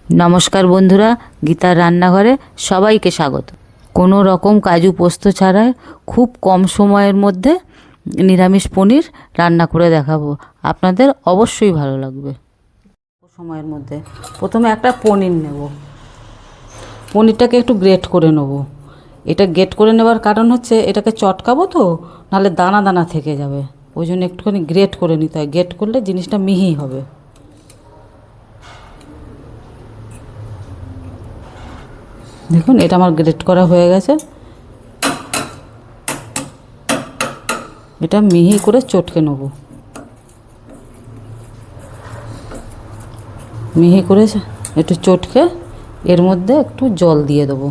নমস্কার বন্ধুরা, গীতার রান্নাঘরে সবাইকে স্বাগত। কোনো রকম কাজু পোস্ত ছাড়াই খুব কম সময়ের মধ্যে নিরামিষ পনির রান্না করে দেখাবো। আপনাদের অবশ্যই ভালো লাগবে। সময়ের মধ্যে প্রথমে একটা পনির নেব। পনিরটাকে একটু গ্রেট করে নেব। এটা গ্রেট করে নেবার কারণ হচ্ছে এটাকে চটকাবো তো, নাহলে দানা দানা থেকে যাবে। ওই জন্য একটুখানি গ্রেট করে নিতে হয়। গ্রেট করলে জিনিসটা মিহি হবে। দেখুন, এটা আমার গ্রেট করা হয়ে গেছে। এটা মিহি করে চটকে নেব। মিহি করে একটু চটকে এর মধ্যে একটু জল দিয়ে দেবো।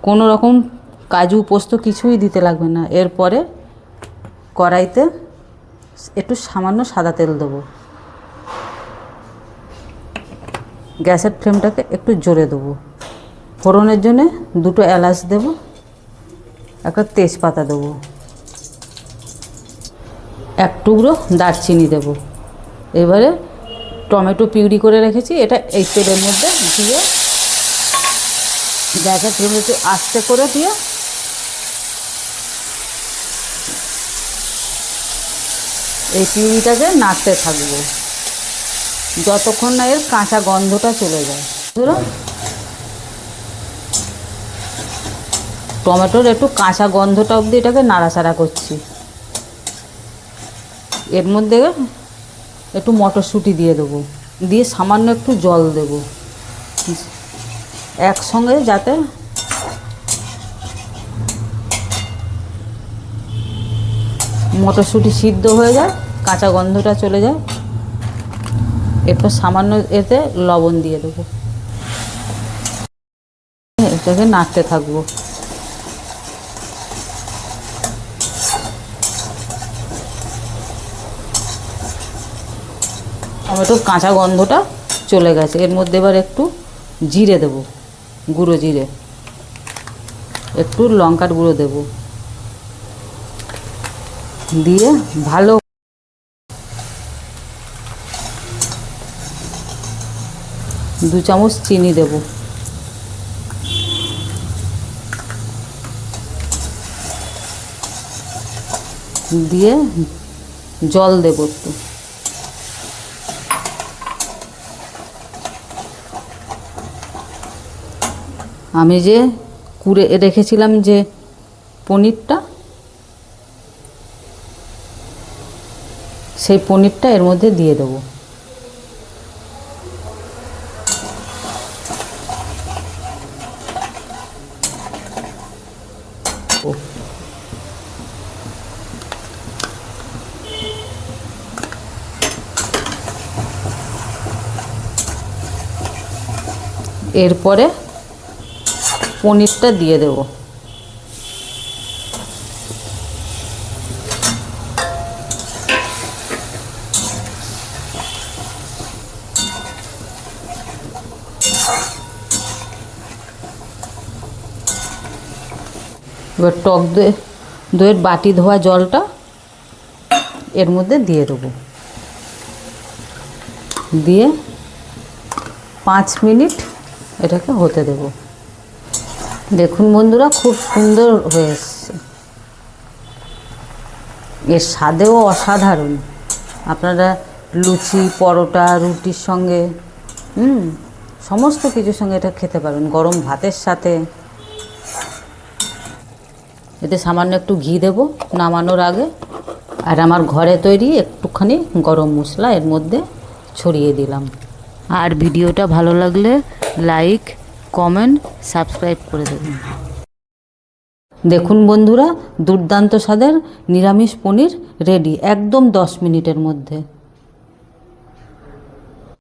কোনো রকম কাজু পোস্ত কিছুই দিতে লাগবে না। এরপরে কড়াইতে একটু সামান্য সাদা তেল দেবো। গ্যাসের ফ্লেমটাকে একটু জোরে দেবো। ফোড়নের জন্য দুটো এলাচ দেবো, একটা তেজপাতা দেবো, এক টুকরো দারচিনি দেবো। এবারে টমেটো পিউরি করে রেখেছি, এটা এই তেলের মধ্যে দিয়ে গ্যাসের ফ্লেমটা একটু আস্তে করে দিয়ে এই পিউরিটাকে নাড়তে থাকবো যতক্ষণ না এর কাঁচা গন্ধটা চলে যায়। ধরো টমেটোর একটু কাঁচা গন্ধটা অবধি এটাকে নাড়াচাড়া করছি। এর মধ্যে একটু মটরশুঁটি দিয়ে দেবো, দিয়ে সামান্য একটু জল দেব একসঙ্গে, যাতে মটরশুঁটি সিদ্ধ হয়ে যায়, কাঁচা গন্ধটা চলে যায়। এরপর সামান্য এতে লবণ দিয়ে দেবো। এটাকে নাড়তে থাকবো। টমেটোর কাঁচা গন্ধটা চলে গেছে। এর মধ্যে এবার একটু জিরে দেবো, গুঁড়ো জিরে, একটু লঙ্কার গুঁড়ো দেবো, দিয়ে ভালো দু চামচ চিনি দেব। দিয়ে জল দেব একটু। আমি যে কুড়ে রেখেছিলাম যে পনিরটা, সেই পনিরটা এর মধ্যে দিয়ে দেবো। এরপরে পনিরটা দিয়ে দেব। এবার টক দইয়ের বাটি ধোয়া জলটা এর মধ্যে দিয়ে দেবো। দিয়ে 5 মিনিট এটাকে হতে দেব। দেখুন বন্ধুরা, খুব সুন্দর হয়ে এসছে। এর স্বাদেও অসাধারণ। আপনারা লুচি, পরোটা, রুটির সঙ্গে সমস্ত কিছুর সঙ্গে এটা খেতে পারেন, গরম ভাতের সাথে। এতে সামান্য একটু ঘি দেব নামানোর আগে। আর আমার ঘরে তৈরি একটুখানি গরম মশলা এর মধ্যে ছড়িয়ে দিলাম। আর ভিডিওটা ভালো লাগলে লাইক, কমেন্ট, সাবস্ক্রাইব করে দেবেন। দেখুন বন্ধুরা, দুর্দান্ত স্বাদের নিরামিষ পনির রেডি, একদম 10 মিনিটের মধ্যে।